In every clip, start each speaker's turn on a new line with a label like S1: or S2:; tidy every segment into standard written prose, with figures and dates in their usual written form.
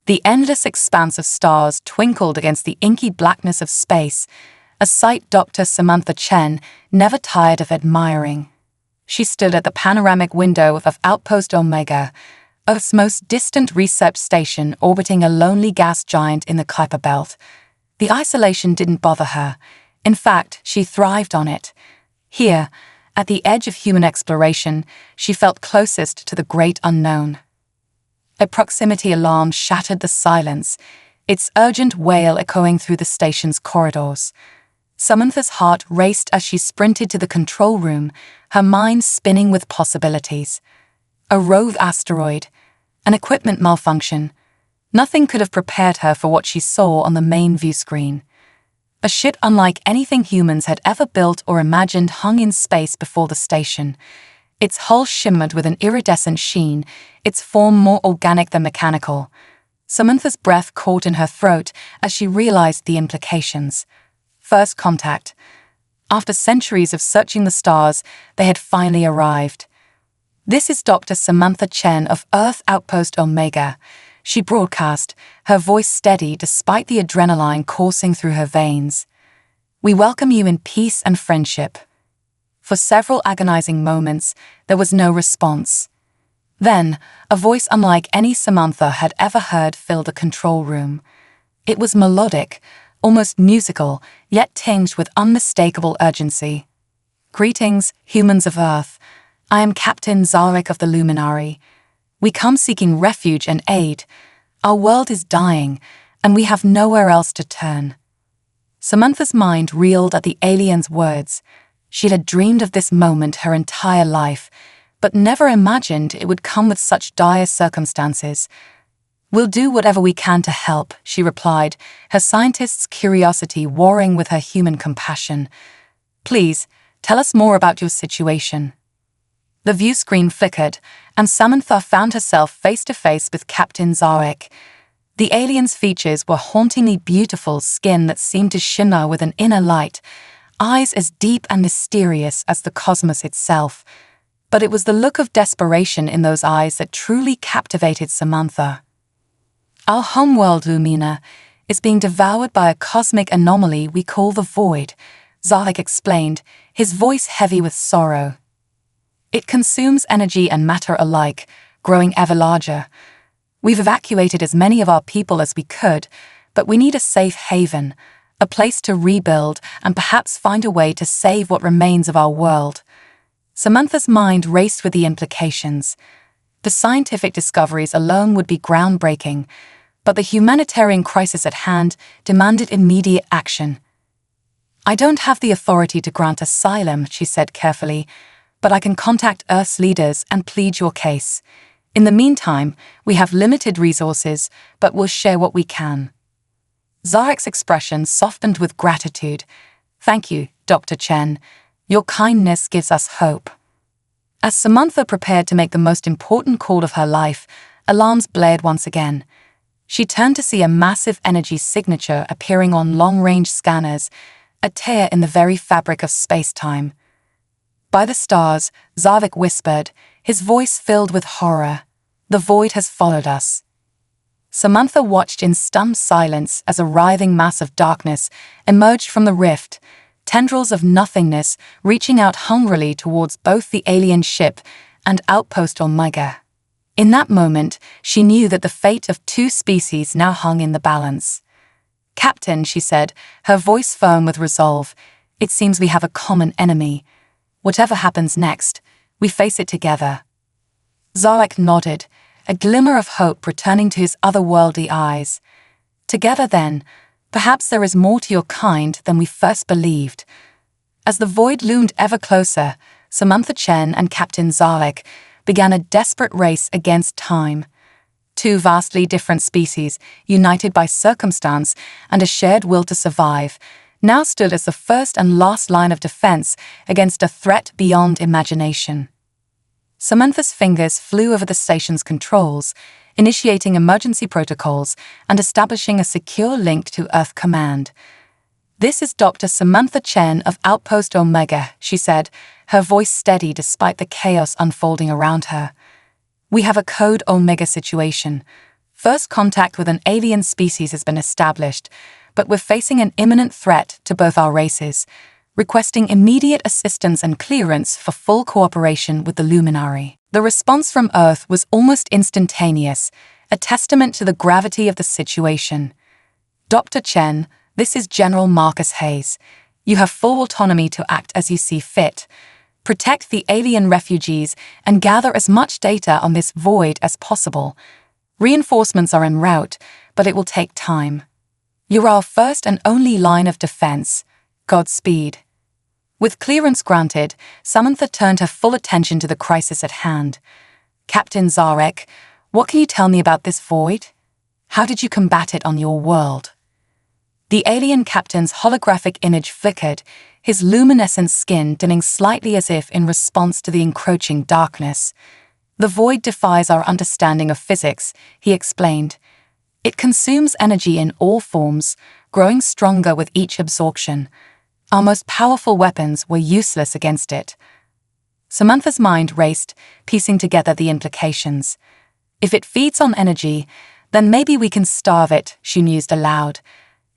S1: The endless expanse of stars twinkled against the inky blackness of space, a sight Dr. Samantha Chen never tired of admiring. She stood at the panoramic window of Outpost Omega, Earth's most distant research station orbiting a lonely gas giant in the Kuiper Belt. The isolation didn't bother her. In fact, she thrived on it. Here, at the edge of human exploration, she felt closest to the great unknown. A proximity alarm shattered the silence, its urgent wail echoing through the station's corridors. Samantha's heart raced as she sprinted to the control room, her mind spinning with possibilities. A rogue asteroid, an equipment malfunction. Nothing could have prepared her for what she saw on the main view screen. A ship unlike anything humans had ever built or imagined hung in space before the station. Its hull shimmered with an iridescent sheen, its form more organic than mechanical. Samantha's breath caught in her throat as she realized the implications. First contact. After centuries of searching the stars, they had finally arrived. "This is Dr. Samantha Chen of Earth Outpost Omega," she broadcast, her voice steady despite the adrenaline coursing through her veins. "We welcome you in peace and friendship." For several agonizing moments, there was no response. Then, a voice unlike any Samantha had ever heard filled the control room. It was melodic, almost musical, yet tinged with unmistakable urgency. "Greetings, humans of Earth. I am Captain Zarek of the Luminary. We come seeking refuge and aid. Our world is dying, and we have nowhere else to turn." Samantha's mind reeled at the alien's words. She had dreamed of this moment her entire life, but never imagined it would come with such dire circumstances. "We'll do whatever we can to help," she replied, her scientist's curiosity warring with her human compassion. "Please, tell us more about your situation." The view screen flickered, and Samantha found herself face-to-face with Captain Zarek. The alien's features were hauntingly beautiful, skin that seemed to shimmer with an inner light, eyes as deep and mysterious as the cosmos itself. But it was the look of desperation in those eyes that truly captivated Samantha. "Our homeworld, Lumina, is being devoured by a cosmic anomaly we call the Void," Zarek explained, his voice heavy with sorrow. "It consumes energy and matter alike, growing ever larger. We've evacuated as many of our people as we could, but we need a safe haven, a place to rebuild and perhaps find a way to save what remains of our world." Samantha's mind raced with the implications. The scientific discoveries alone would be groundbreaking, but the humanitarian crisis at hand demanded immediate action. "I don't have the authority to grant asylum," she said carefully, "but I can contact Earth's leaders and plead your case. In the meantime, we have limited resources, but we'll share what we can." Zarek's expression softened with gratitude. "Thank you, Dr. Chen. Your kindness gives us hope." As Samantha prepared to make the most important call of her life, alarms blared once again. She turned to see a massive energy signature appearing on long-range scanners, a tear in the very fabric of space-time. "By the stars," Zarek whispered, his voice filled with horror. "The Void has followed us." Samantha watched in stunned silence as a writhing mass of darkness emerged from the rift, tendrils of nothingness reaching out hungrily towards both the alien ship and Outpost Omega. In that moment, she knew that the fate of two species now hung in the balance. "Captain," she said, her voice firm with resolve, "it seems we have a common enemy. Whatever happens next, we face it together." Zarek nodded, a glimmer of hope returning to his otherworldly eyes. "Together then, perhaps there is more to your kind than we first believed." As the Void loomed ever closer, Samantha Chen and Captain Zarek began a desperate race against time. Two vastly different species, united by circumstance and a shared will to survive, now stood as the first and last line of defense against a threat beyond imagination. Samantha's fingers flew over the station's controls, initiating emergency protocols and establishing a secure link to Earth Command. "This is Dr. Samantha Chen of Outpost Omega," she said, her voice steady despite the chaos unfolding around her. "We have a code Omega situation. First contact with an alien species has been established, but we're facing an imminent threat to both our races, requesting immediate assistance and clearance for full cooperation with the Luminary. The response from Earth was almost instantaneous, a testament to the gravity of the situation. Dr. Chen, this is General Marcus Hayes. You have full autonomy to act as you see fit. Protect the alien refugees and gather as much data on this void as possible. Reinforcements are en route, but it will take time. You're our first and only line of defense. Godspeed. With clearance granted, Samantha turned her full attention to the crisis at hand. Captain Zarek, what can you tell me about this void? How did you combat it on your world? The alien captain's holographic image flickered, his luminescent skin dimming slightly as if in response to the encroaching darkness. The void defies our understanding of physics, he explained. It consumes energy in all forms, growing stronger with each absorption. Our most powerful weapons were useless against it. Samantha's mind raced, piecing together the implications. If it feeds on energy, then maybe we can starve it, she mused aloud.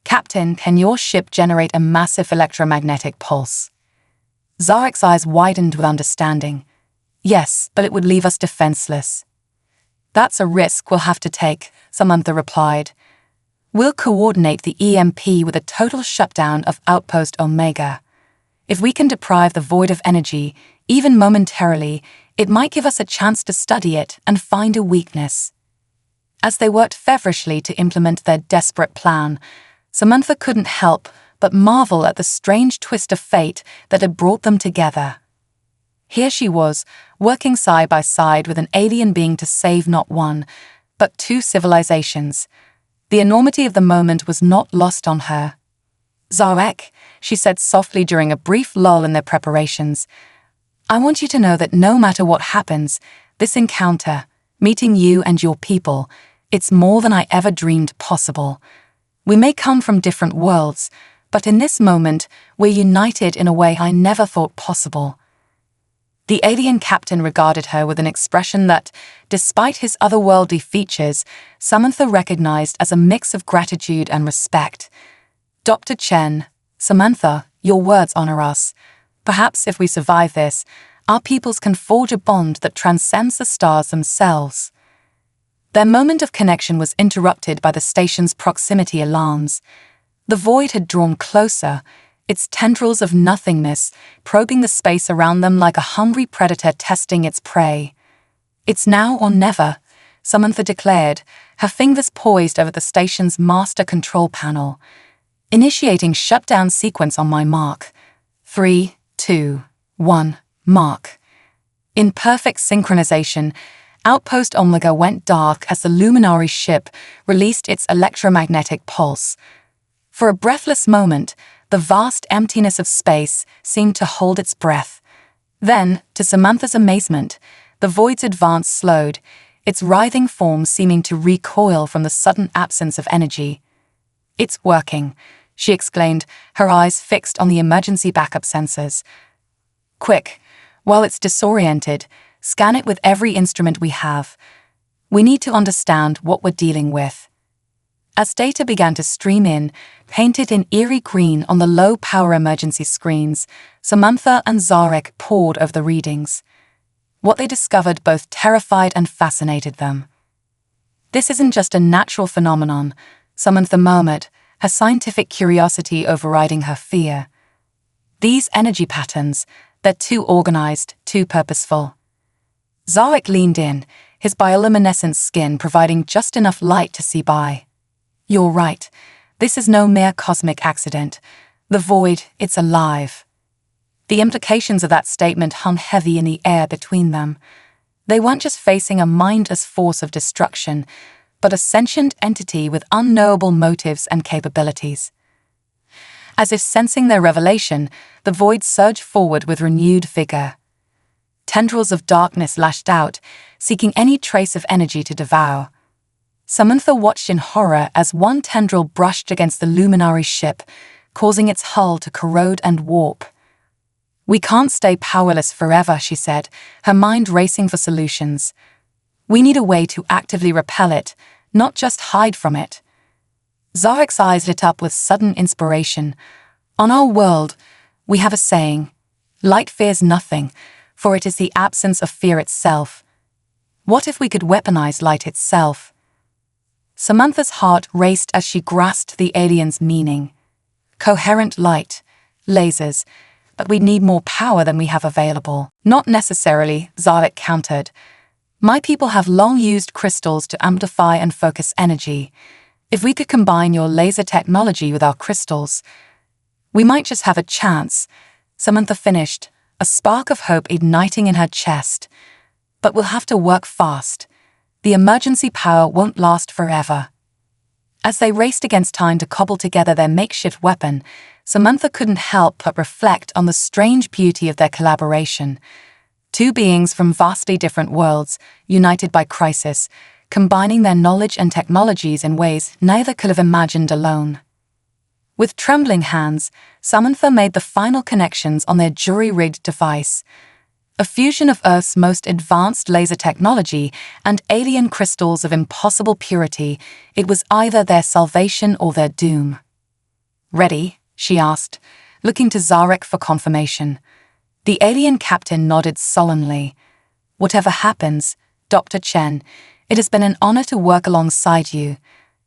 S1: Captain, can your ship generate a massive electromagnetic pulse? Zarek's eyes widened with understanding. Yes, but it would leave us defenseless. That's a risk we'll have to take, Samantha replied. We'll coordinate the EMP with a total shutdown of Outpost Omega. If we can deprive the void of energy, even momentarily, it might give us a chance to study it and find a weakness. As they worked feverishly to implement their desperate plan, Samantha couldn't help but marvel at the strange twist of fate that had brought them together. Here she was, working side by side with an alien being to save not one, but two civilizations. The enormity of the moment was not lost on her. Zarek, she said softly during a brief lull in their preparations, I want you to know that no matter what happens, this encounter, meeting you and your people, it's more than I ever dreamed possible. We may come from different worlds, but in this moment, we're united in a way I never thought possible. The alien captain regarded her with an expression that, despite his otherworldly features, Samantha recognized as a mix of gratitude and respect. Dr. Chen, Samantha, your words honor us. Perhaps if we survive this, our peoples can forge a bond that transcends the stars themselves. Their moment of connection was interrupted by the station's proximity alarms. The void had drawn closer, its tendrils of nothingness probing the space around them like a hungry predator testing its prey. It's now or never, Samantha declared, her fingers poised over the station's master control panel. Initiating shutdown sequence on my mark. 3, 2, 1, mark. In perfect synchronization, Outpost Omega went dark as the Luminary ship released its electromagnetic pulse. For a breathless moment, the vast emptiness of space seemed to hold its breath. Then, to Samantha's amazement, the void's advance slowed, its writhing form seeming to recoil from the sudden absence of energy. It's working, she exclaimed, her eyes fixed on the emergency backup sensors. Quick, while it's disoriented, scan it with every instrument we have. We need to understand what we're dealing with. As data began to stream in, painted in eerie green on the low-power emergency screens, Samantha and Zarek pored over the readings. What they discovered both terrified and fascinated them. This isn't just a natural phenomenon, Samantha murmured, her scientific curiosity overriding her fear. These energy patterns, they're too organized, too purposeful. Zarek leaned in, his bioluminescent skin providing just enough light to see by. You're right. This is no mere cosmic accident. The void, it's alive. The implications of that statement hung heavy in the air between them. They weren't just facing a mindless force of destruction, but a sentient entity with unknowable motives and capabilities. As if sensing their revelation, the void surged forward with renewed vigor. Tendrils of darkness lashed out, seeking any trace of energy to devour. Samantha watched in horror as one tendril brushed against the Luminary ship, causing its hull to corrode and warp. We can't stay powerless forever, she said, her mind racing for solutions. We need a way to actively repel it, not just hide from it. Zarek's eyes lit up with sudden inspiration. On our world, we have a saying, "Light fears nothing, for it is the absence of fear itself." What if we could weaponize light itself? Samantha's heart raced as she grasped the alien's meaning. Coherent light, lasers, but we'd need more power than we have available. Not necessarily, Zarek countered. My people have long used crystals to amplify and focus energy. If we could combine your laser technology with our crystals, we might just have a chance, Samantha finished, a spark of hope igniting in her chest. But we'll have to work fast. The emergency power won't last forever. As they raced against time to cobble together their makeshift weapon, Samantha couldn't help but reflect on the strange beauty of their collaboration. Two beings from vastly different worlds, united by crisis, combining their knowledge and technologies in ways neither could have imagined alone. With trembling hands, Samantha made the final connections on their jury-rigged device. A fusion of Earth's most advanced laser technology and alien crystals of impossible purity, it was either their salvation or their doom. "Ready?" she asked, looking to Zarek for confirmation. The alien captain nodded sullenly. "Whatever happens, Dr. Chen, it has been an honor to work alongside you.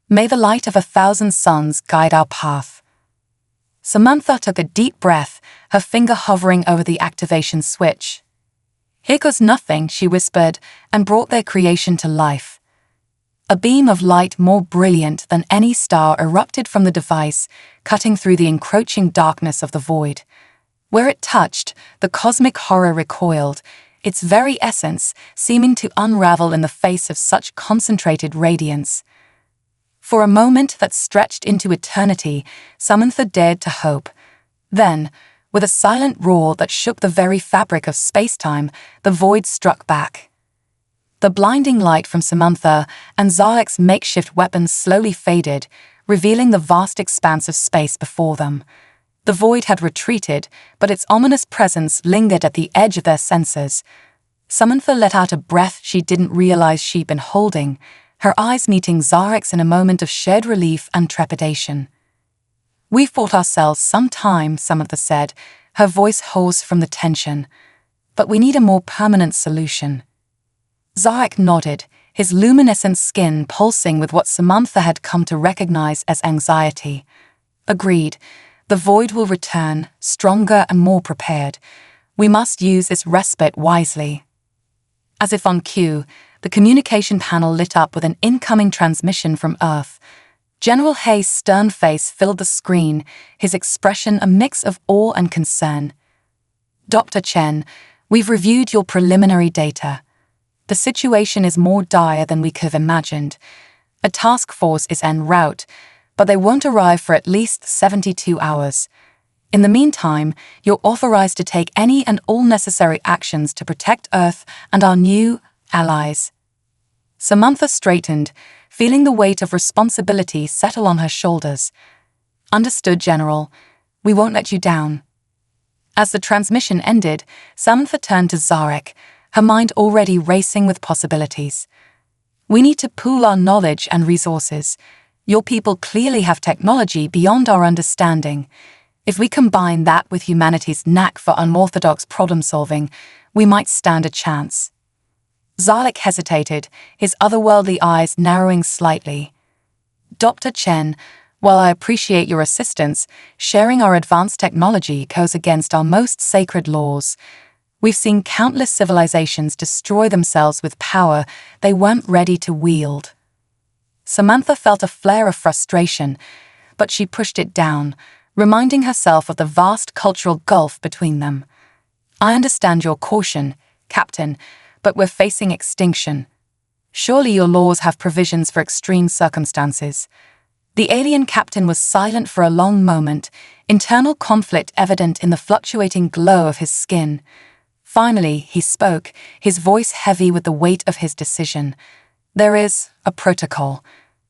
S1: May the light of 1,000 suns guide our path." Samantha took a deep breath, her finger hovering over the activation switch. "Here goes nothing," she whispered, and brought their creation to life. A beam of light more brilliant than any star erupted from the device, cutting through the encroaching darkness of the void. Where it touched, the cosmic horror recoiled, its very essence seeming to unravel in the face of such concentrated radiance. For a moment that stretched into eternity, Samantha dared to hope. Then, with a silent roar that shook the very fabric of space-time, the void struck back. The blinding light from Samantha and Zarek's makeshift weapons slowly faded, revealing the vast expanse of space before them. The void had retreated, but its ominous presence lingered at the edge of their senses. Samantha let out a breath she didn't realize she'd been holding, her eyes meeting Zarek's in a moment of shared relief and trepidation. "We fought ourselves some time," Samantha said, her voice hoarse from the tension. "But we need a more permanent solution." Zarek nodded, his luminescent skin pulsing with what Samantha had come to recognize as anxiety. "Agreed. The void will return, stronger and more prepared. We must use its respite wisely." As if on cue, the communication panel lit up with an incoming transmission from Earth. General Hay's stern face filled the screen, his expression a mix of awe and concern. "Dr. Chen, we've reviewed your preliminary data. The situation is more dire than we could have imagined. A task force is en route, but they won't arrive for at least 72 hours. In the meantime, you're authorized to take any and all necessary actions to protect Earth and our new allies." Samantha straightened, feeling the weight of responsibility settle on her shoulders. "Understood, General. We won't let you down." As the transmission ended, Samantha turned to Zarek, her mind already racing with possibilities. "We need to pool our knowledge and resources. Your people clearly have technology beyond our understanding. If we combine that with humanity's knack for unorthodox problem-solving, we might stand a chance." Zarek hesitated, his otherworldly eyes narrowing slightly. "Dr. Chen, while I appreciate your assistance, sharing our advanced technology goes against our most sacred laws. We've seen countless civilizations destroy themselves with power they weren't ready to wield." Samantha felt a flare of frustration, but she pushed it down, reminding herself of the vast cultural gulf between them. "I understand your caution, Captain, but we're facing extinction. Surely your laws have provisions for extreme circumstances." The alien captain was silent for a long moment, internal conflict evident in the fluctuating glow of his skin. Finally, he spoke, his voice heavy with the weight of his decision. "There is a protocol.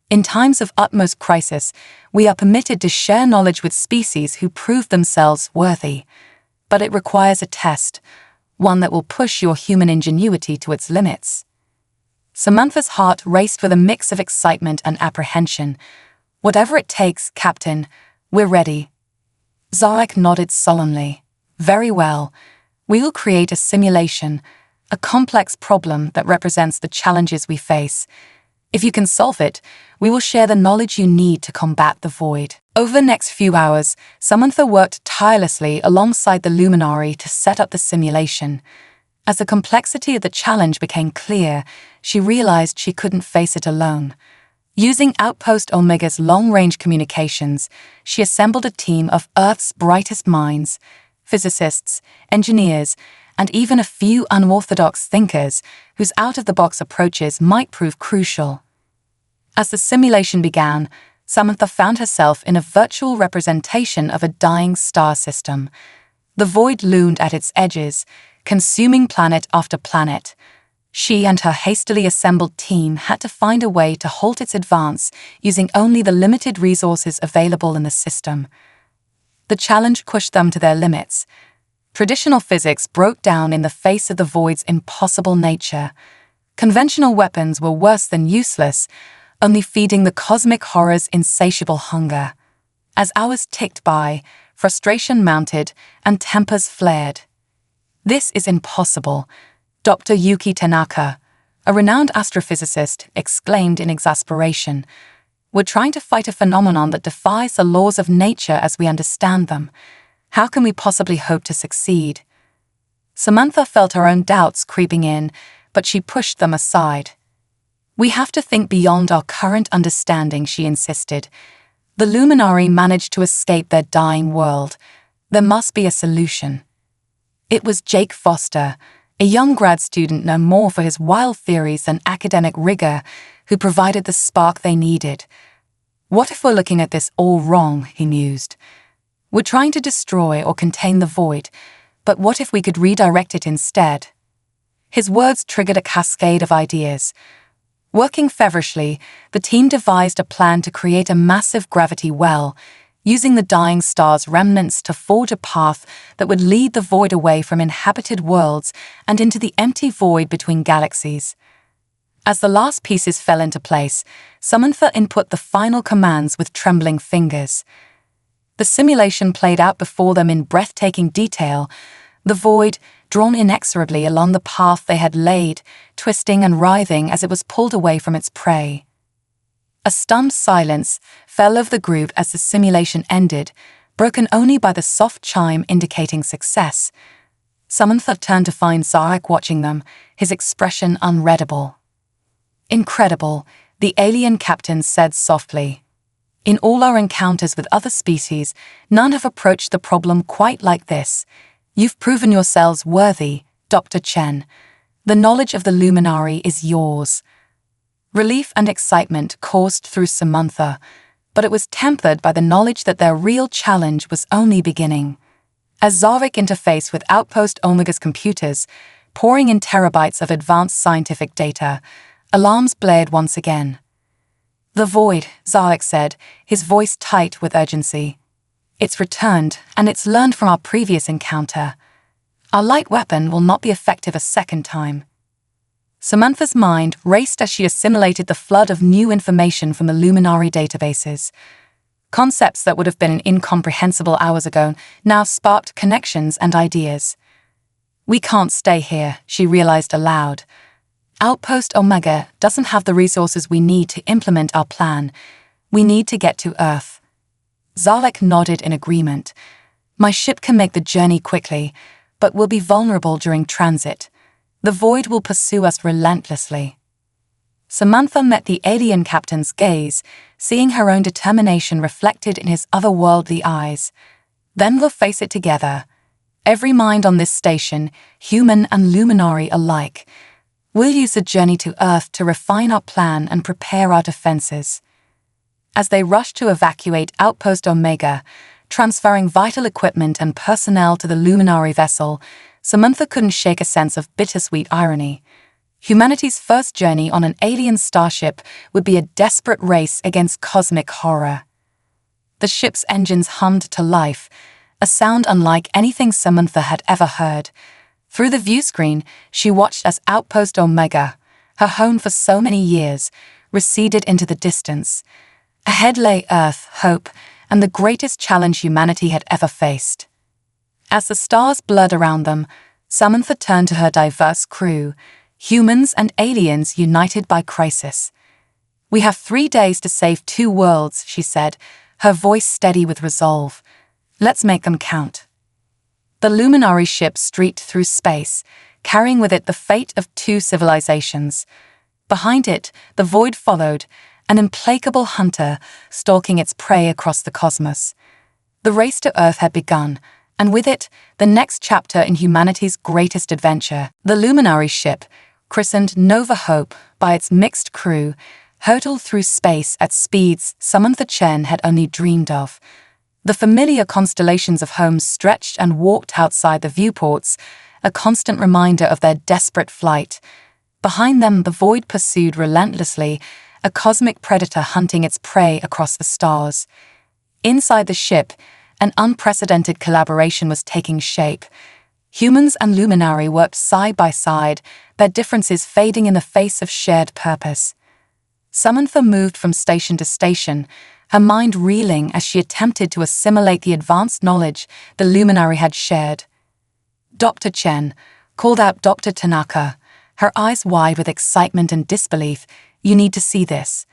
S1: In times of utmost crisis, we are permitted to share knowledge with species who prove themselves worthy. But it requires a test, one that will push your human ingenuity to its limits." Samantha's heart raced with a mix of excitement and apprehension. "Whatever it takes, Captain. We're ready." Zarek nodded solemnly. "Very well. We will create a simulation, a complex problem that represents the challenges we face. If you can solve it, we will share the knowledge you need to combat the void." Over the next few hours, Samantha worked tirelessly alongside the Luminary to set up the simulation. As the complexity of the challenge became clear, she realized she couldn't face it alone. Using Outpost Omega's long-range communications, she assembled a team of Earth's brightest minds, physicists, engineers, and even a few unorthodox thinkers whose out-of-the-box approaches might prove crucial. As the simulation began, Samantha found herself in a virtual representation of a dying star system. The void loomed at its edges, consuming planet after planet. She and her hastily assembled team had to find a way to halt its advance using only the limited resources available in the system. The challenge pushed them to their limits. Traditional physics broke down in the face of the void's impossible nature. Conventional weapons were worse than useless, only feeding the cosmic horror's insatiable hunger. As hours ticked by, frustration mounted and tempers flared. "This is impossible," Dr. Yuki Tanaka, a renowned astrophysicist, exclaimed in exasperation. "We're trying to fight a phenomenon that defies the laws of nature as we understand them. How can we possibly hope to succeed?" Samantha felt her own doubts creeping in, but she pushed them aside. "We have to think beyond our current understanding," she insisted. "The Luminary managed to escape their dying world. There must be a solution." It was Jake Foster, a young grad student known more for his wild theories than academic rigor, who provided the spark they needed. "What if we're looking at this all wrong?" he mused. "We're trying to destroy or contain the void, but what if we could redirect it instead?" His words triggered a cascade of ideas. Working feverishly, the team devised a plan to create a massive gravity well, using the dying star's remnants to forge a path that would lead the void away from inhabited worlds and into the empty void between galaxies. As the last pieces fell into place, Samantha input the final commands with trembling fingers. The simulation played out before them in breathtaking detail, the void drawn inexorably along the path they had laid, twisting and writhing as it was pulled away from its prey. A stunned silence fell over the group as the simulation ended, broken only by the soft chime indicating success. Samantha turned to find Zarek watching them, his expression unreadable. "Incredible," the alien captain said softly. "In all our encounters with other species, none have approached the problem quite like this. You've proven yourselves worthy, Dr. Chen. The knowledge of the Luminary is yours." Relief and excitement coursed through Samantha, but it was tempered by the knowledge that their real challenge was only beginning. As Zarek interfaced with Outpost Omega's computers, pouring in terabytes of advanced scientific data, alarms blared once again. "The void," Zarek said, his voice tight with urgency. "It's returned, and it's learned from our previous encounter. Our light weapon will not be effective a second time." Samantha's mind raced as she assimilated the flood of new information from the Luminary databases. Concepts that would have been incomprehensible hours ago now sparked connections and ideas. "We can't stay here," she realized aloud. "Outpost Omega doesn't have the resources we need to implement our plan. We need to get to Earth." Zarek nodded in agreement. "My ship can make the journey quickly, but we'll be vulnerable during transit. The void will pursue us relentlessly." Samantha met the alien captain's gaze, seeing her own determination reflected in his otherworldly eyes. "Then we'll face it together. Every mind on this station, human and Luminary alike. We'll use the journey to Earth to refine our plan and prepare our defenses." As they rushed to evacuate Outpost Omega, transferring vital equipment and personnel to the Luminary vessel, Samantha couldn't shake a sense of bittersweet irony. Humanity's first journey on an alien starship would be a desperate race against cosmic horror. The ship's engines hummed to life, a sound unlike anything Samantha had ever heard. Through the viewscreen, she watched as Outpost Omega, her home for so many years, receded into the distance. Ahead lay Earth, hope, and the greatest challenge humanity had ever faced. As the stars blurred around them, Samantha turned to her diverse crew, humans and aliens united by crisis. "We have 3 days to save 2 worlds," she said, her voice steady with resolve. "Let's make them count." The luminary ship streaked through space, carrying with it the fate of 2 civilizations. Behind it, the void followed, an implacable hunter stalking its prey across the cosmos. The race to Earth had begun, and with it, the next chapter in humanity's greatest adventure. The luminary ship, christened Nova Hope by its mixed crew, hurtled through space at speeds Samantha Chen had only dreamed of. The familiar constellations of homes stretched and walked outside the viewports, a constant reminder of their desperate flight. Behind them, the void pursued relentlessly, a cosmic predator hunting its prey across the stars. Inside the ship, an unprecedented collaboration was taking shape. Humans and Luminary worked side by side, their differences fading in the face of shared purpose. Samantha moved from station to station, her mind reeling as she attempted to assimilate the advanced knowledge the Luminary had shared. "Dr. Chen," called out Dr. Tanaka, her eyes wide with excitement and disbelief, "you need to see this.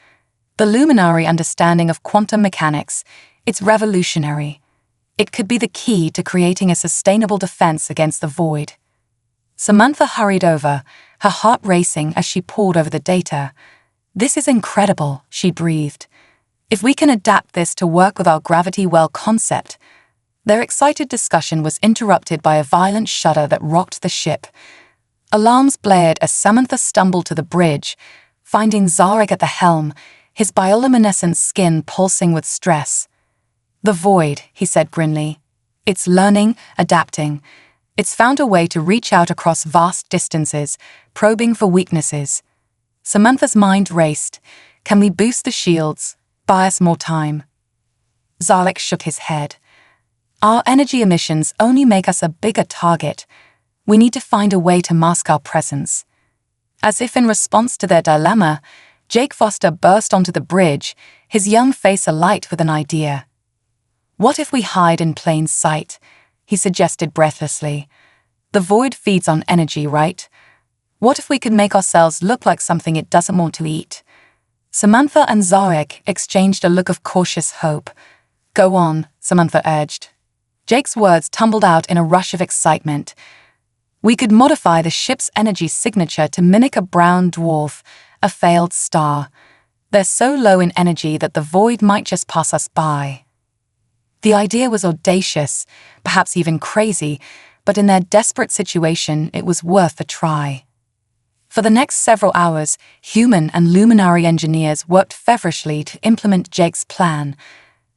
S1: The Luminary understanding of quantum mechanics, it's revolutionary. It could be the key to creating a sustainable defense against the void." Samantha hurried over, her heart racing as she pored over the data. "This is incredible," she breathed. "If we can adapt this to work with our gravity well concept." Their excited discussion was interrupted by a violent shudder that rocked the ship. Alarms blared as Samantha stumbled to the bridge, finding Zarek at the helm, his bioluminescent skin pulsing with stress. "The void," he said grimly. "It's learning, adapting. It's found a way to reach out across vast distances, probing for weaknesses." Samantha's mind raced. "Can we boost the shields? Buy us more time?" Zarek shook his head. "Our energy emissions only make us a bigger target. We need to find a way to mask our presence." As if in response to their dilemma, Jake Foster burst onto the bridge, his young face alight with an idea. "What if we hide in plain sight?" he suggested breathlessly. "The void feeds on energy, right? What if we could make ourselves look like something it doesn't want to eat?" Samantha and Zarek exchanged a look of cautious hope. "Go on," Samantha urged. Jake's words tumbled out in a rush of excitement. "We could modify the ship's energy signature to mimic a brown dwarf, a failed star. They're so low in energy that the void might just pass us by." The idea was audacious, perhaps even crazy, but in their desperate situation, it was worth a try. For the next several hours, human and luminary engineers worked feverishly to implement Jake's plan.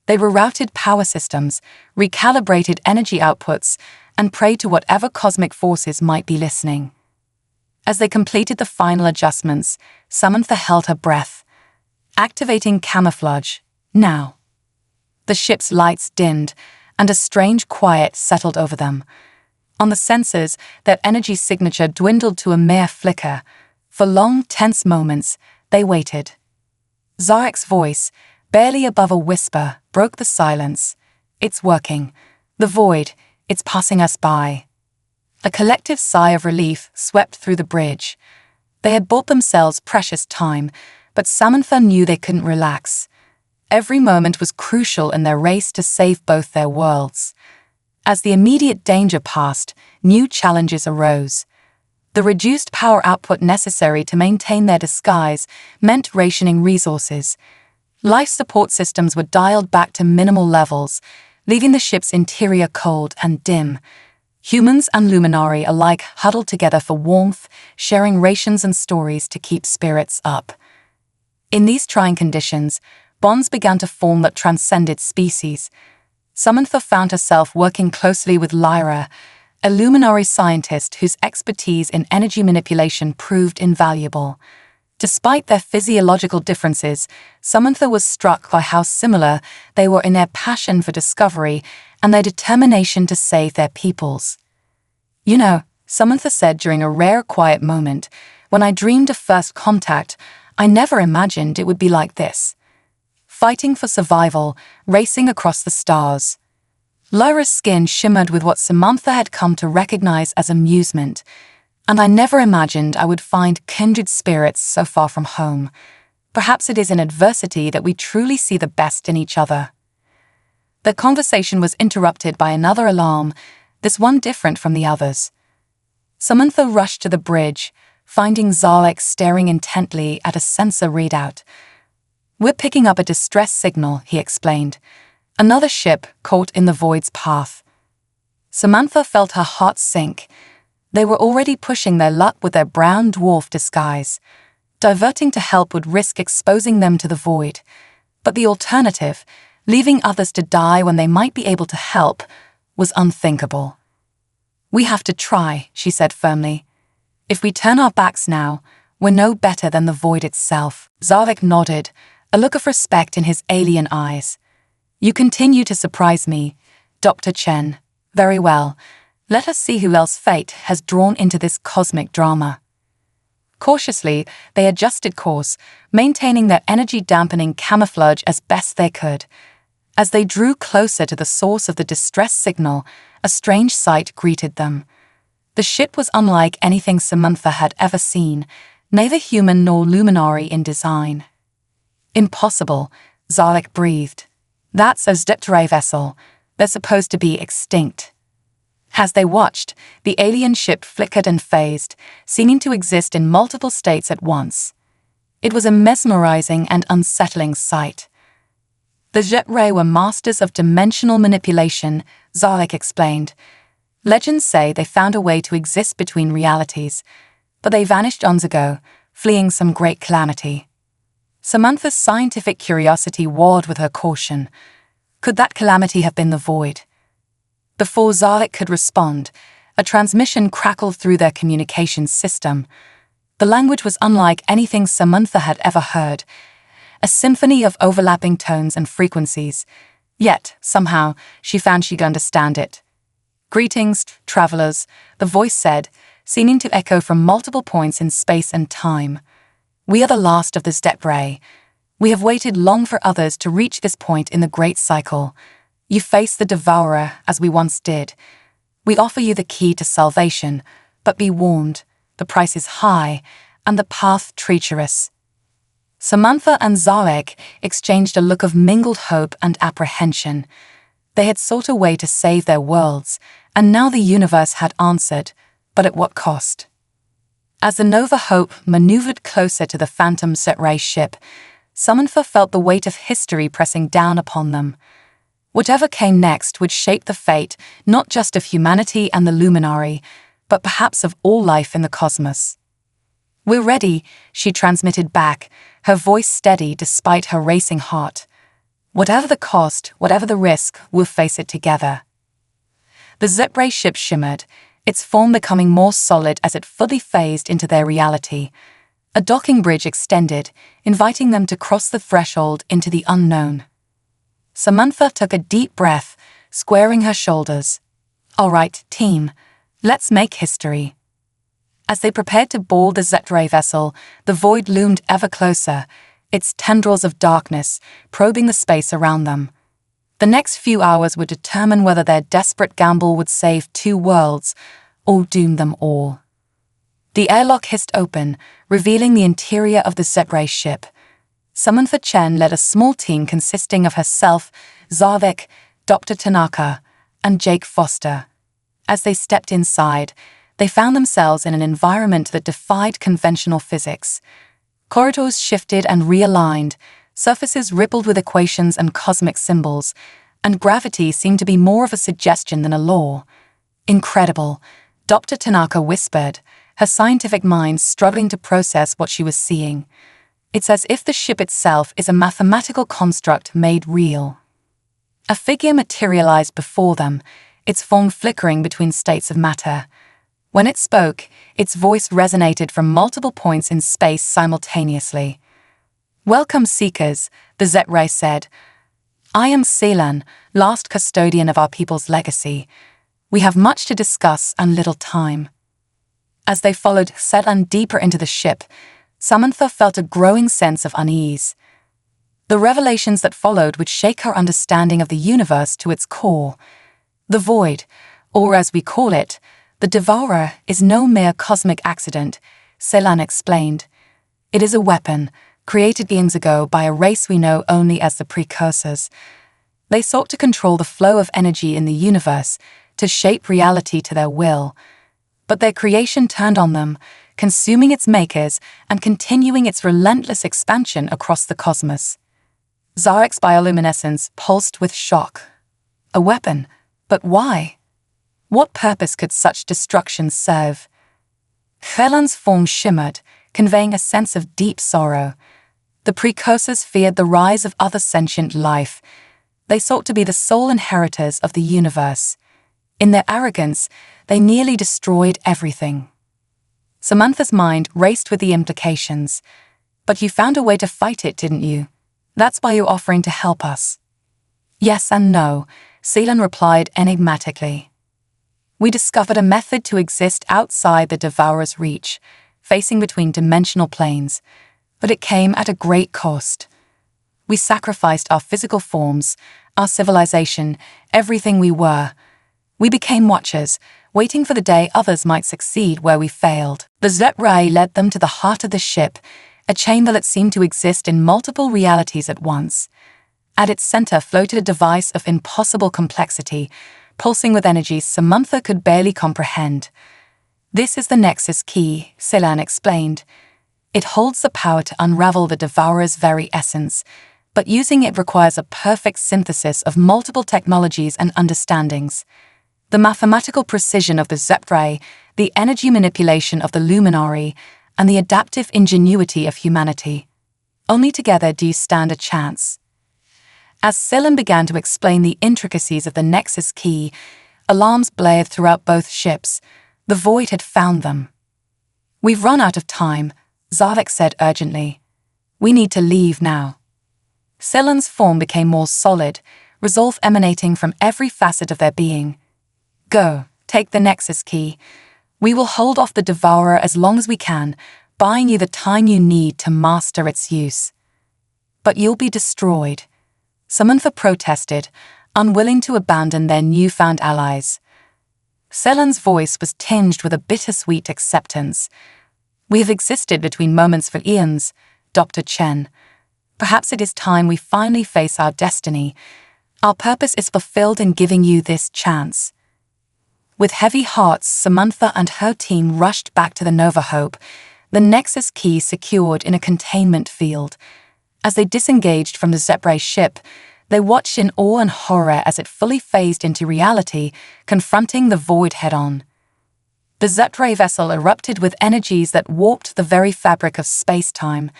S1: They rerouted power systems, recalibrated energy outputs, and prayed to whatever cosmic forces might be listening. As they completed the final adjustments, Samantha held her breath. Activating camouflage, now. The ship's lights dimmed, and a strange quiet settled over them. On the sensors, their energy signature dwindled to a mere flicker. For long, tense moments, they waited. Zarek's voice, barely above a whisper, broke the silence. "It's working. The void, it's passing us by." A collective sigh of relief swept through the bridge. They had bought themselves precious time, but Samantha knew they couldn't relax. Every moment was crucial in their race to save both their worlds. As the immediate danger passed, new challenges arose. The reduced power output necessary to maintain their disguise meant rationing resources. Life support systems were dialed back to minimal levels, leaving the ship's interior cold and dim. Humans and Luminari alike huddled together for warmth, sharing rations and stories to keep spirits up. In these trying conditions, bonds began to form that transcended species. Samantha found herself working closely with Lyra, a Luminary scientist whose expertise in energy manipulation proved invaluable. Despite their physiological differences, Samantha was struck by how similar they were in their passion for discovery and their determination to save their peoples. "You know," Samantha said during a rare quiet moment, When I dreamed of first contact, I never imagined it would be like this. Fighting for survival, racing across the stars. Lyra's skin shimmered with what Samantha had come to recognize as amusement, and I never imagined I would find kindred spirits so far from home. Perhaps it is in adversity that we truly see the best in each other. The conversation was interrupted by another alarm, this one different from the others. Samantha rushed to the bridge, finding Zalek staring intently at a sensor readout. "We're picking up a distress signal," he explained. "Another ship caught in the void's path." Samantha felt her heart sink. They were already pushing their luck with their brown dwarf disguise. Diverting to help would risk exposing them to the void. But the alternative, leaving others to die when they might be able to help, was unthinkable. "We have to try," she said firmly. "If we turn our backs now, we're no better than the void itself." Zarvik nodded, a look of respect in his alien eyes. "You continue to surprise me, Dr. Chen. Very well. Let us see who else fate has drawn into this cosmic drama." Cautiously, they adjusted course, maintaining their energy-dampening camouflage as best they could. As they drew closer to the source of the distress signal, a strange sight greeted them. The ship was unlike anything Samantha had ever seen, neither human nor luminary in design. "Impossible," Zalek breathed. "That's a HFY vessel. They're supposed to be extinct." As they watched, the alien ship flickered and phased, seeming to exist in multiple states at once. It was a mesmerizing and unsettling sight. "The HFY were masters of dimensional manipulation," Zalek explained. "Legends say they found a way to exist between realities, but they vanished eons ago, fleeing some great calamity." Samantha's scientific curiosity warred with her caution. Could that calamity have been the void? Before Zalek could respond, a transmission crackled through their communications system. The language was unlike anything Samantha had ever heard, a symphony of overlapping tones and frequencies. Yet, somehow, she found she could understand it. "Greetings, travelers," the voice said, seeming to echo from multiple points in space and time. "We are the last of the HFY. We have waited long for others to reach this point in the Great Cycle. You face the Devourer, as we once did. We offer you the key to salvation, but be warned, the price is high, and the path treacherous." Samantha and Zalek exchanged a look of mingled hope and apprehension. They had sought a way to save their worlds, and now the universe had answered, but at what cost? As the Nova Hope maneuvered closer to the Phantom HFY ship, Samantha felt the weight of history pressing down upon them. Whatever came next would shape the fate not just of humanity and the Luminary, but perhaps of all life in the cosmos. "We're ready," she transmitted back, her voice steady despite her racing heart. "Whatever the cost, whatever the risk, we'll face it together." The HFY ship shimmered, its form becoming more solid as it fully phased into their reality. A docking bridge extended, inviting them to cross the threshold into the unknown. Samantha took a deep breath, squaring her shoulders. "All right, team, let's make history." As they prepared to board the HFY vessel, the void loomed ever closer, its tendrils of darkness probing the space around them. The next few hours would determine whether their desperate gamble would save two worlds or doom them all. The airlock hissed open, revealing the interior of the HFY ship. Samantha Chen led a small team consisting of herself, Zarvik, Dr. Tanaka, and Jake Foster. As they stepped inside, they found themselves in an environment that defied conventional physics. Corridors shifted and realigned, surfaces rippled with equations and cosmic symbols, and gravity seemed to be more of a suggestion than a law. "Incredible," Dr. Tanaka whispered, her scientific mind struggling to process what she was seeing. "It's as if the ship itself is a mathematical construct made real." A figure materialized before them, its form flickering between states of matter. When it spoke, its voice resonated from multiple points in space simultaneously. "Welcome, Seekers," the HFY said. "I am Selan, last custodian of our people's legacy. We have much to discuss and little time." As they followed Selan deeper into the ship, Samantha felt a growing sense of unease. The revelations that followed would shake her understanding of the universe to its core. The void, or as we call it, the devourer, is no mere cosmic accident, Selan explained. It is a weapon, created eons ago by a race we know only as the precursors. They sought to control the flow of energy in the universe, to shape reality to their will. But their creation turned on them, consuming its makers and continuing its relentless expansion across the cosmos. Zarek's bioluminescence pulsed with shock. A weapon, but why? What purpose could such destruction serve? Helan's form shimmered, conveying a sense of deep sorrow. The precursors feared the rise of other sentient life. They sought to be the sole inheritors of the universe. In their arrogance, they nearly destroyed everything. Samantha's mind raced with the implications. But you found a way to fight it, didn't you? That's why you're offering to help us. Yes and no, Selan replied enigmatically. We discovered a method to exist outside the Devourer's reach, facing between dimensional planes, but it came at a great cost. We sacrificed our physical forms, our civilization, everything we were. We became watchers, waiting for the day others might succeed where we failed. The Zep-Ray led them to the heart of the ship, a chamber that seemed to exist in multiple realities at once. At its center floated a device of impossible complexity, pulsing with energies Samantha could barely comprehend. This is the Nexus Key, Selan explained. It holds the power to unravel the Devourer's very essence, but using it requires a perfect synthesis of multiple technologies and understandings. The mathematical precision of the Zep-Ray, the energy manipulation of the Luminary, and the adaptive ingenuity of humanity. Only together do you stand a chance. As Selan began to explain the intricacies of the Nexus Key, alarms blared throughout both ships. The void had found them. We've run out of time, Zavek said urgently. We need to leave now. Selan's form became more solid, resolve emanating from every facet of their being. Go, take the Nexus Key. We will hold off the Devourer as long as we can, buying you the time you need to master its use. But you'll be destroyed. Samantha protested, unwilling to abandon their newfound allies. Selan's voice was tinged with a bittersweet acceptance. We have existed between moments for eons, Dr. Chen. Perhaps it is time we finally face our destiny. Our purpose is fulfilled in giving you this chance. With heavy hearts, Samantha and her team rushed back to the Nova Hope, the Nexus Key secured in a containment field. As they disengaged from the Zep-Ray ship, they watched in awe and horror as it fully phased into reality, confronting the void head-on. The Zep-Ray vessel erupted with energies that warped the very fabric of space-time.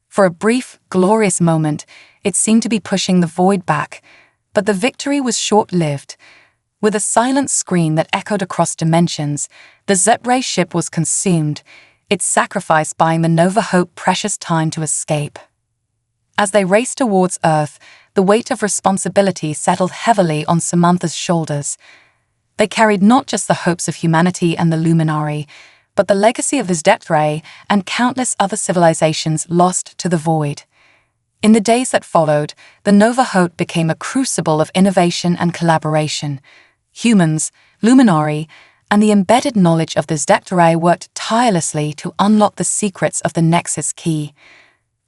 S1: For a brief, glorious moment, it seemed to be pushing the void back, but the victory was short-lived. With a silent scream that echoed across dimensions, the Zep-Ray ship was consumed, its sacrifice buying the Nova Hope precious time to escape. As they raced towards Earth, the weight of responsibility settled heavily on Samantha's shoulders. They carried not just the hopes of humanity and the Luminary, but the legacy of the Zep-Ray and countless other civilizations lost to the void. In the days that followed, the Nova Hope became a crucible of innovation and collaboration. Humans, Luminary, and the embedded knowledge of the Zep-Ray worked tirelessly to unlock the secrets of the Nexus Key.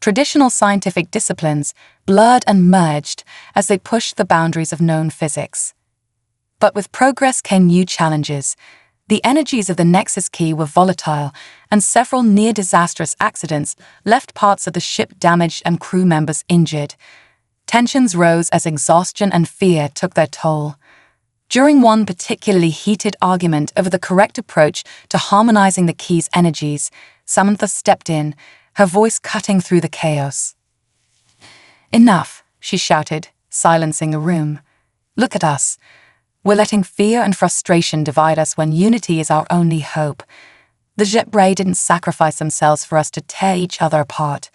S1: Traditional scientific disciplines blurred and merged as they pushed the boundaries of known physics. But with progress came new challenges. The energies of the Nexus Key were volatile, and several near-disastrous accidents left parts of the ship damaged and crew members injured. Tensions rose as exhaustion and fear took their toll. During one particularly heated argument over the correct approach to harmonizing the key's energies, Samantha stepped in, her voice cutting through the chaos. Enough, she shouted, silencing the room. Look at us. We're letting fear and frustration divide us when unity is our only hope. The Zep-Ray didn't sacrifice themselves for us to tear each other apart.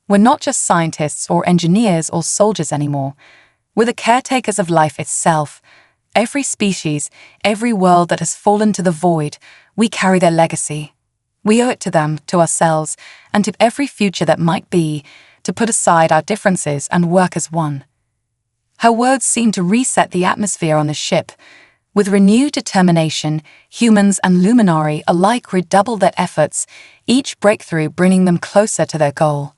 S1: We're not just scientists or engineers or soldiers anymore. We're the caretakers of life itself. Every species, every world that has fallen to the void, we carry their legacy. We owe it to them, to ourselves, and to every future that might be, to put aside our differences and work as one. Her words seemed to reset the atmosphere on the ship. With renewed determination, humans and Luminari alike redoubled their efforts, each breakthrough bringing them closer to their goal.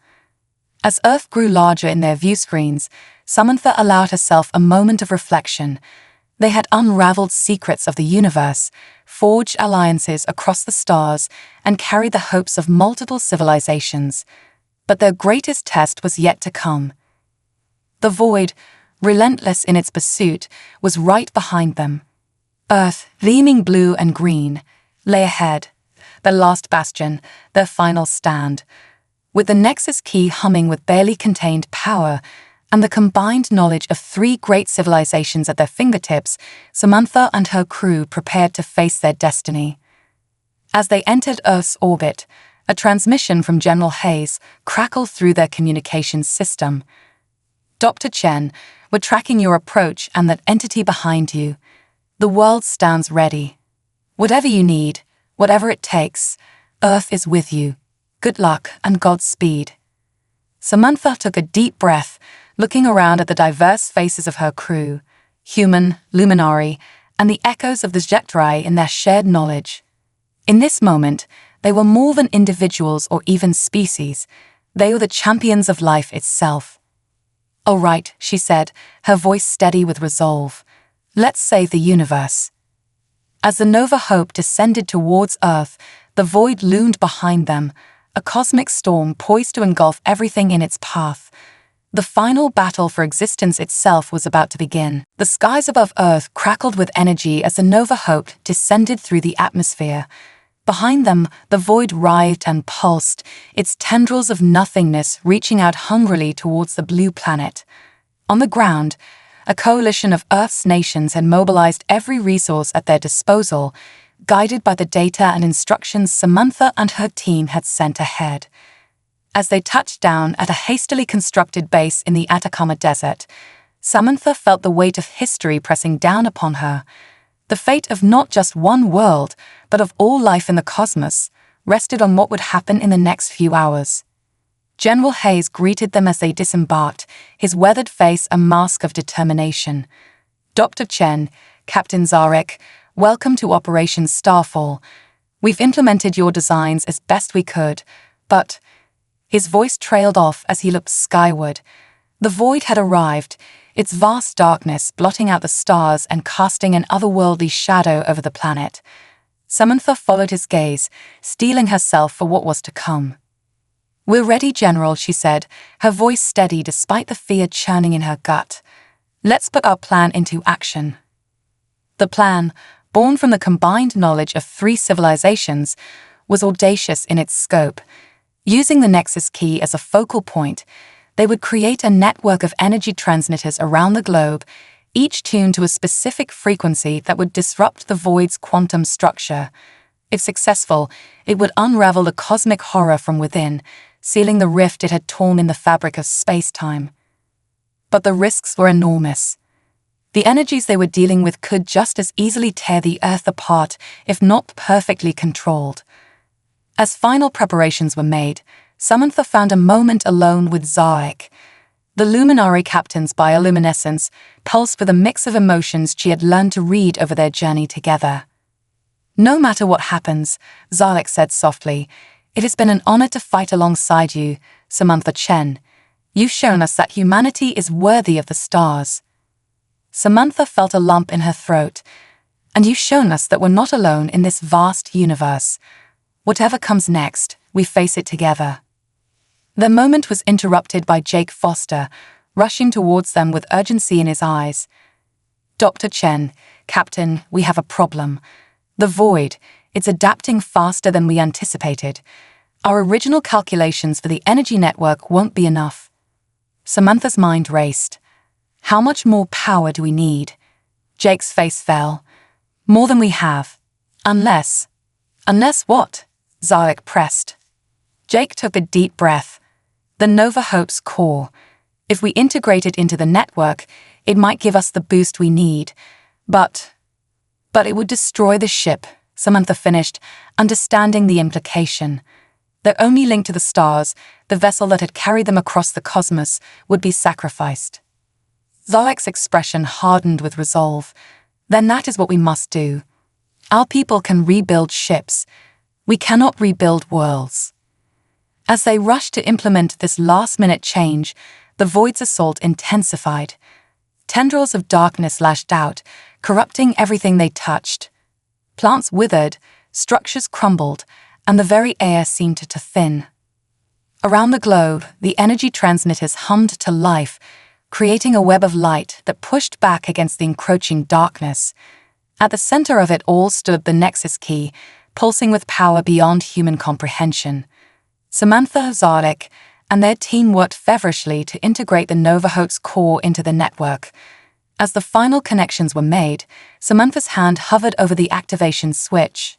S1: As Earth grew larger in their view screens, Samantha allowed herself a moment of reflection. They had unraveled secrets of the universe, forged alliances across the stars, and carried the hopes of multiple civilizations. But their greatest test was yet to come. The void, relentless in its pursuit, was right behind them. Earth, gleaming blue and green, lay ahead, their last bastion, their final stand. With the Nexus key humming with barely contained power, and the combined knowledge of 3 great civilizations at their fingertips, Samantha and her crew prepared to face their destiny. As they entered Earth's orbit, a transmission from General Hayes crackled through their communications system. "Dr. Chen, we're tracking your approach and that entity behind you. The world stands ready. Whatever you need, whatever it takes, Earth is with you. Good luck and Godspeed." Samantha took a deep breath, looking around at the diverse faces of her crew, human, Luminari, and the echoes of the Zectri in their shared knowledge. In this moment, they were more than individuals or even species. They were the champions of life itself. "All right," she said, her voice steady with resolve. "Let's save the universe." As the Nova Hope descended towards Earth, the void loomed behind them, a cosmic storm poised to engulf everything in its path. The final battle for existence itself was about to begin. The skies above Earth crackled with energy as the Nova Hope descended through the atmosphere. Behind them, the void writhed and pulsed, its tendrils of nothingness reaching out hungrily towards the blue planet. On the ground, a coalition of Earth's nations had mobilized every resource at their disposal, guided by the data and instructions Samantha and her team had sent ahead. As they touched down at a hastily constructed base in the Atacama Desert, Samantha felt the weight of history pressing down upon her. The fate of not just one world, but of all life in the cosmos, rested on what would happen in the next few hours. General Hayes greeted them as they disembarked, his weathered face a mask of determination. "Dr. Chen, Captain Zarek, welcome to Operation Starfall. We've implemented your designs as best we could, but..." His voice trailed off as he looked skyward. The void had arrived, its vast darkness blotting out the stars and casting an otherworldly shadow over the planet. Samantha followed his gaze, steeling herself for what was to come. "We're ready, General," she said, her voice steady despite the fear churning in her gut. "Let's put our plan into action." The plan, born from the combined knowledge of 3 civilizations, was audacious in its scope. Using the Nexus key as a focal point, they would create a network of energy transmitters around the globe, each tuned to a specific frequency that would disrupt the void's quantum structure. If successful, it would unravel the cosmic horror from within, sealing the rift it had torn in the fabric of space-time. But the risks were enormous. The energies they were dealing with could just as easily tear the Earth apart, if not perfectly controlled. As final preparations were made, Samantha found a moment alone with Zarek. The Luminari captain's bioluminescence pulsed with a mix of emotions she had learned to read over their journey together. "No matter what happens," Zarek said softly, "it has been an honor to fight alongside you, Samantha Chen. You've shown us that humanity is worthy of the stars." Samantha felt a lump in her throat. "And you've shown us that we're not alone in this vast universe. Whatever comes next, we face it together." The moment was interrupted by Jake Foster, rushing towards them with urgency in his eyes. "Dr. Chen, Captain, we have a problem. The void, it's adapting faster than we anticipated. Our original calculations for the energy network won't be enough." Samantha's mind raced. "How much more power do we need?" Jake's face fell. "More than we have. Unless..." "Unless what?" Zarek pressed. Jake took a deep breath. "The Nova Hope's core. If we integrate it into the network, it might give us the boost we need. But it would destroy the ship," Samantha finished, understanding the implication. Their only link to the stars, the vessel that had carried them across the cosmos, would be sacrificed. Zarek's expression hardened with resolve. Then that is what we must do. Our people can rebuild ships. We cannot rebuild worlds. As they rushed to implement this last-minute change, the Void's assault intensified. Tendrils of darkness lashed out, corrupting everything they touched. Plants withered, structures crumbled, and the very air seemed to thin. Around the globe, the energy transmitters hummed to life, creating a web of light that pushed back against the encroaching darkness. At the center of it all stood the Nexus Key, pulsing with power beyond human comprehension. Samantha, Zarek, and their team worked feverishly to integrate the Nova Hoax core into the network. As the final connections were made, Samantha's hand hovered over the activation switch.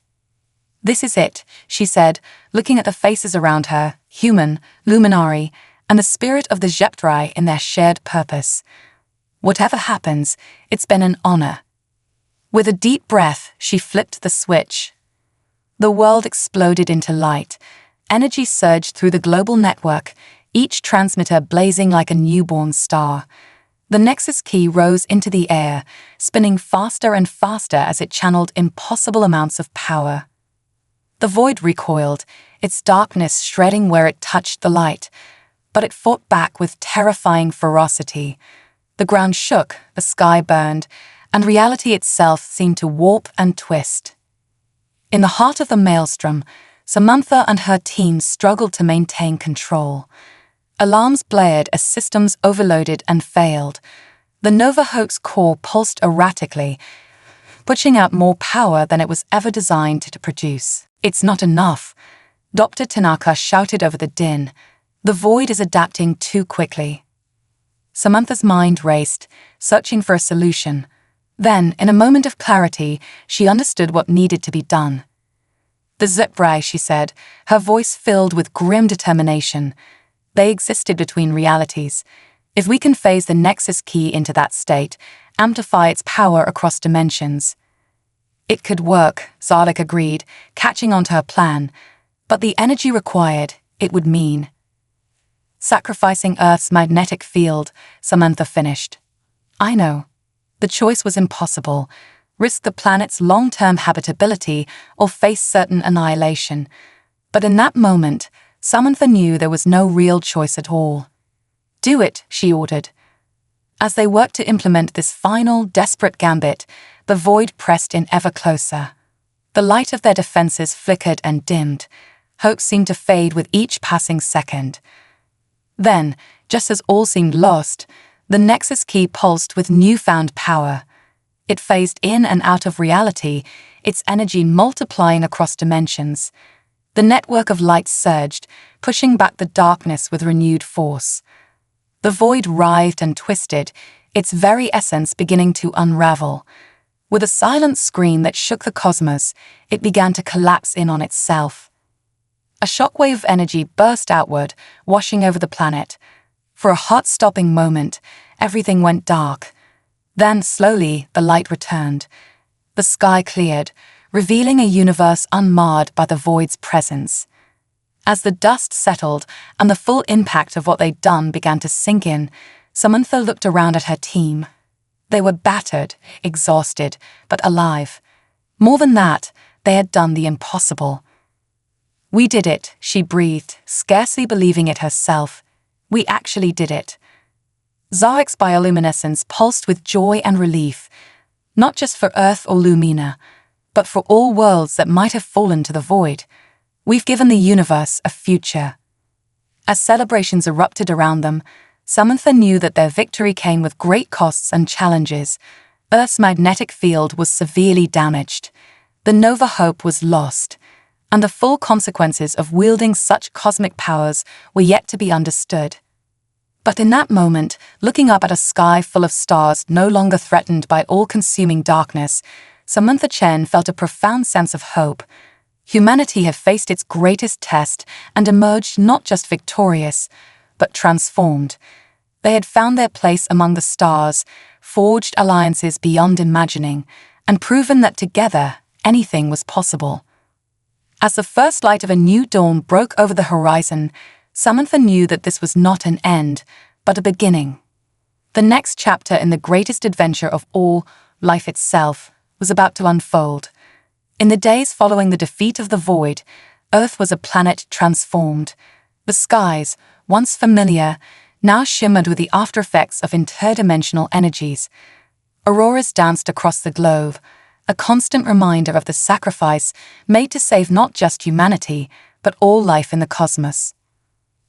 S1: "This is it," she said, looking at the faces around her, human, luminary, and the spirit of the Zheptrai in their shared purpose. "Whatever happens, it's been an honor." With a deep breath, she flipped the switch. The world exploded into light. Energy surged through the global network, each transmitter blazing like a newborn star. The Nexus Key rose into the air, spinning faster and faster as it channeled impossible amounts of power. The Void recoiled, its darkness shredding where it touched the light, but it fought back with terrifying ferocity. The ground shook, the sky burned, and reality itself seemed to warp and twist. In the heart of the maelstrom, Samantha and her team struggled to maintain control. Alarms blared as systems overloaded and failed. The Nova Hoax core pulsed erratically, pushing out more power than it was ever designed to produce. "It's not enough," Dr. Tanaka shouted over the din. "The Void is adapting too quickly." Samantha's mind raced, searching for a solution. Then, in a moment of clarity, she understood what needed to be done. "The Zheptrai," she said, her voice filled with grim determination. "They existed between realities. If we can phase the Nexus Key into that state, amplify its power across dimensions." "It could work," Zarek agreed, catching onto her plan. "But the energy required, it would mean sacrificing Earth's magnetic field," Samantha finished. "I know. The choice was impossible. Risk the planet's long-term habitability or face certain annihilation. But in that moment, Samantha knew there was no real choice at all. "Do it," she ordered. As they worked to implement this final, desperate gambit, the Void pressed in ever closer. The light of their defenses flickered and dimmed. Hope seemed to fade with each passing second. Then, just as all seemed lost, the Nexus Key pulsed with newfound power. It phased in and out of reality, its energy multiplying across dimensions. The network of light surged, pushing back the darkness with renewed force. The Void writhed and twisted, its very essence beginning to unravel. With a silent scream that shook the cosmos, it began to collapse in on itself. A shockwave of energy burst outward, washing over the planet. For a heart-stopping moment, everything went dark. Then, slowly, the light returned. The sky cleared, revealing a universe unmarred by the Void's presence. As the dust settled and the full impact of what they'd done began to sink in, Samantha looked around at her team. They were battered, exhausted, but alive. More than that, they had done the impossible. "We did it," she breathed, scarcely believing it herself. "We actually did it." Zarek's bioluminescence pulsed with joy and relief, not just for Earth or Lumina, but for all worlds that might have fallen to the Void. "We've given the universe a future." As celebrations erupted around them, Samantha knew that their victory came with great costs and challenges. Earth's magnetic field was severely damaged. The Nova Hope was lost, and the full consequences of wielding such cosmic powers were yet to be understood. But in that moment, looking up at a sky full of stars no longer threatened by all-consuming darkness, Samantha Chen felt a profound sense of hope. Humanity had faced its greatest test and emerged not just victorious, but transformed. They had found their place among the stars, forged alliances beyond imagining, and proven that together, anything was possible. As the first light of a new dawn broke over the horizon, Samantha knew that this was not an end, but a beginning. The next chapter in the greatest adventure of all, life itself, was about to unfold. In the days following the defeat of the Void, Earth was a planet transformed. The skies, once familiar, now shimmered with the aftereffects of interdimensional energies. Auroras danced across the globe, a constant reminder of the sacrifice made to save not just humanity, but all life in the cosmos.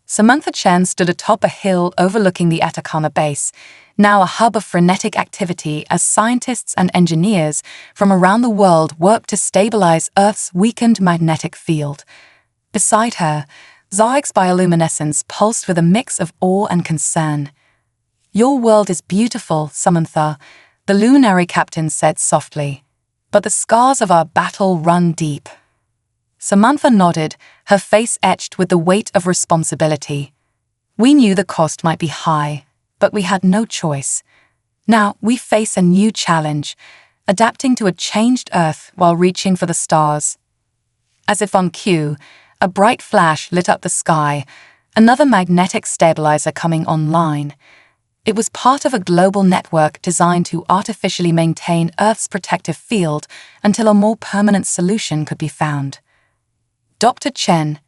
S1: Samantha Chen stood atop a hill overlooking the Atacama base, now a hub of frenetic activity as scientists and engineers from around the world worked to stabilize Earth's weakened magnetic field. Beside her, Zarik's bioluminescence pulsed with a mix of awe and concern. "Your world is beautiful, Samantha," the luminary captain said softly, "but the scars of our battle run deep." Samantha nodded, her face etched with the weight of responsibility. "We knew the cost might be high, but we had no choice. Now we face a new challenge, adapting to a changed Earth while reaching for the stars." As if on cue, a bright flash lit up the sky, another magnetic stabilizer coming online. It was part of a global network designed to artificially maintain Earth's protective field until a more permanent solution could be found. "Dr. Chen,"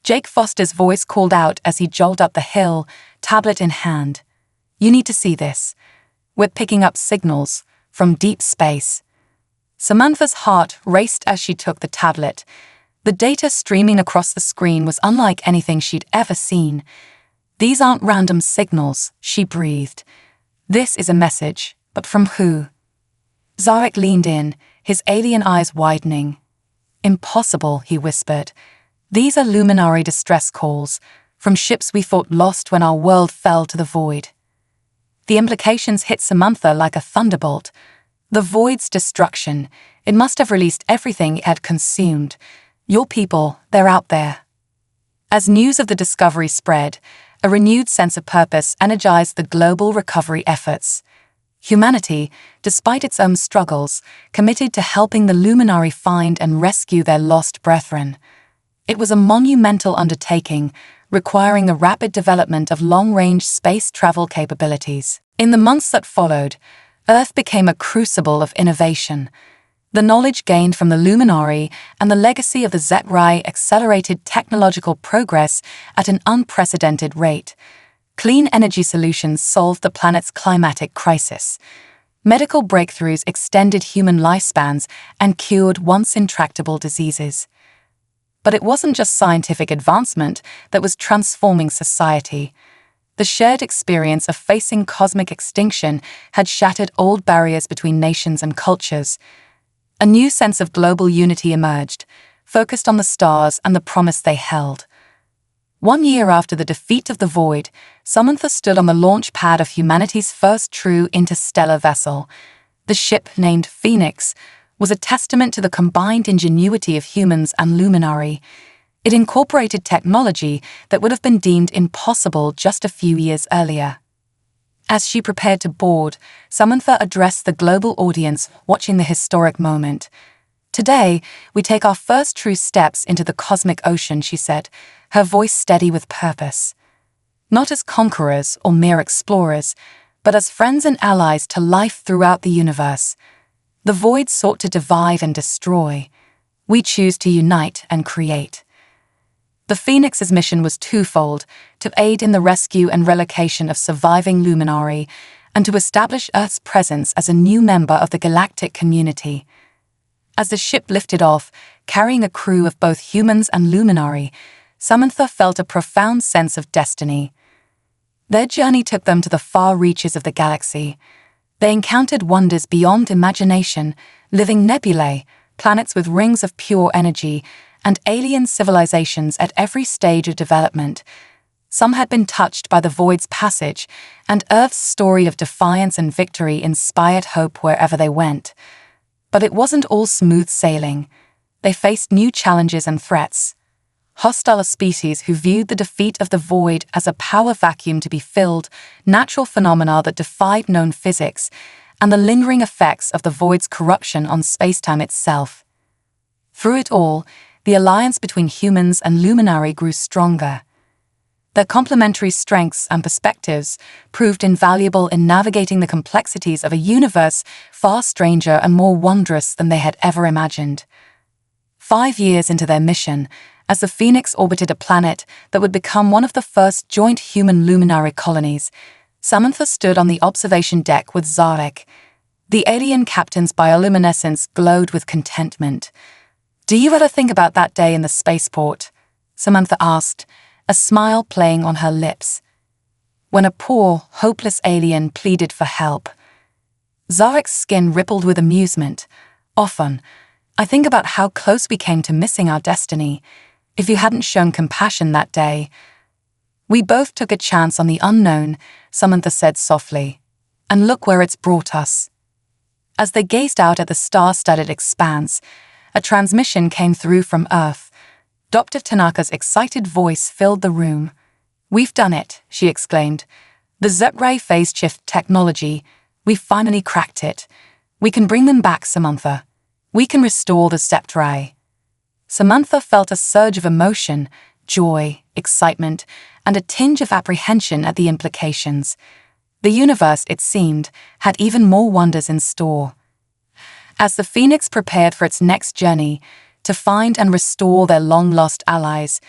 S1: Jake Foster's voice called out as he jogged up the hill, tablet in hand. "You need to see this. We're picking up signals from deep space." Samantha's heart raced as she took the tablet. The data streaming across the screen was unlike anything she'd ever seen. "These aren't random signals," she breathed. "This is a message, but from who?" Zarek leaned in, his alien eyes widening. "Impossible," he whispered. "These are luminary distress calls, from ships we thought lost when our world fell to the Void." The implications hit Samantha like a thunderbolt. The Void's destruction, it must have released everything it had consumed. "Your people, they're out there." As news of the discovery spread, a renewed sense of purpose energized the global recovery efforts. Humanity, despite its own struggles, committed to helping the Luminary find and rescue their lost brethren. It was a monumental undertaking, requiring the rapid development of long-range space travel capabilities. In the months that followed, Earth became a crucible of innovation. The knowledge gained from the Luminary and the legacy of the Zetrai accelerated technological progress at an unprecedented rate. Clean energy solutions solved the planet's climatic crisis. Medical breakthroughs extended human lifespans and cured once intractable diseases. But it wasn't just scientific advancement that was transforming society. The shared experience of facing cosmic extinction had shattered old barriers between nations and cultures. A new sense of global unity emerged, focused on the stars and the promise they held. 1 year after the defeat of the Void, Samantha stood on the launch pad of humanity's first true interstellar vessel. The ship, named Phoenix, was a testament to the combined ingenuity of humans and Luminary. It incorporated technology that would have been deemed impossible just a few years earlier. As she prepared to board, Samantha addressed the global audience watching the historic moment. "Today, we take our first true steps into the cosmic ocean," she said, her voice steady with purpose. "Not as conquerors or mere explorers, but as friends and allies to life throughout the universe. The Void sought to divide and destroy. We choose to unite and create." The Phoenix's mission was twofold: to aid in the rescue and relocation of surviving Luminary, and to establish Earth's presence as a new member of the galactic community. As the ship lifted off, carrying a crew of both humans and Luminary, Samantha felt a profound sense of destiny. Their journey took them to the far reaches of the galaxy. They encountered wonders beyond imagination, living nebulae, planets with rings of pure energy, and alien civilizations at every stage of development. Some had been touched by the Void's passage, and Earth's story of defiance and victory inspired hope wherever they went. But it wasn't all smooth sailing. They faced new challenges and threats. Hostile species who viewed the defeat of the Void as a power vacuum to be filled, natural phenomena that defied known physics, and the lingering effects of the Void's corruption on spacetime itself. Through it all, the alliance between humans and Luminary grew stronger. Their complementary strengths and perspectives proved invaluable in navigating the complexities of a universe far stranger and more wondrous than they had ever imagined. 5 years into their mission, as the Phoenix orbited a planet that would become one of the first joint human-luminary colonies, Samantha stood on the observation deck with Zarek. The alien captain's bioluminescence glowed with contentment. "Do you ever think about that day in the spaceport?" Samantha asked, a smile playing on her lips. "When a poor, hopeless alien pleaded for help." Zarek's skin rippled with amusement. "Often, I think about how close we came to missing our destiny. If you hadn't shown compassion that day." "We both took a chance on the unknown," Samantha said softly. "And look where it's brought us." As they gazed out at the star-studded expanse, a transmission came through from Earth. Dr. Tanaka's excited voice filled the room. "We've done it," she exclaimed. "The Z-ray phase shift technology. We've finally cracked it. We can bring them back, Samantha. We can restore the Z-ray." Samantha felt a surge of emotion, joy, excitement, and a tinge of apprehension at the implications. The universe, it seemed, had even more wonders in store. As the Phoenix prepared for its next journey, to find and restore their long-lost allies,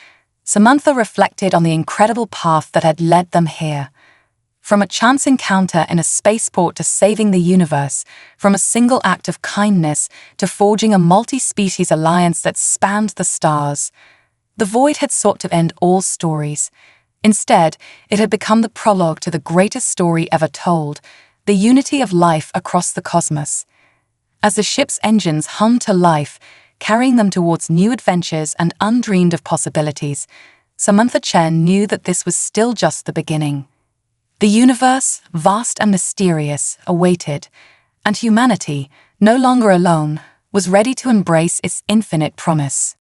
S1: Samantha reflected on the incredible path that had led them here. From a chance encounter in a spaceport to saving the universe, from a single act of kindness to forging a multi-species alliance that spanned the stars. The void had sought to end all stories. Instead, it had become the prologue to the greatest story ever told, the unity of life across the cosmos. As the ship's engines hummed to life, carrying them towards new adventures and undreamed of possibilities, Samantha Chen knew that this was still just the beginning. The universe, vast and mysterious, awaited, and humanity, no longer alone, was ready to embrace its infinite promise.